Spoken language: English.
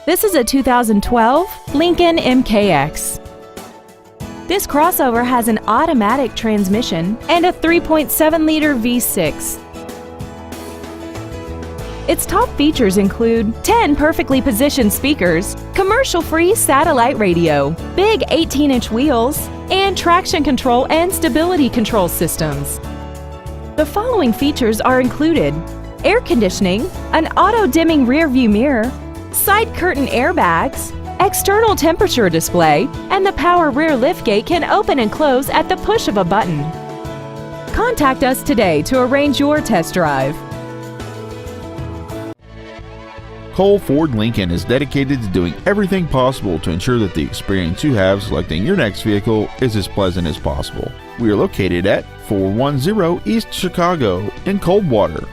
This is a 2012 Lincoln MKX. This crossover has an automatic transmission and a 3.7-liter V6. Its top features include 10 perfectly positioned speakers, commercial-free satellite radio, big 18-inch wheels, and traction control and stability control systems. The following features are included: air conditioning, an auto-dimming rear-view mirror, side curtain airbags, external temperature display, and the power rear liftgate can open and close at the push of a button. Contact us today to arrange your test drive. Cole Ford Lincoln is dedicated to doing everything possible to ensure that the experience you have selecting your next vehicle is as pleasant as possible. We are located at 410 East Chicago in Coldwater.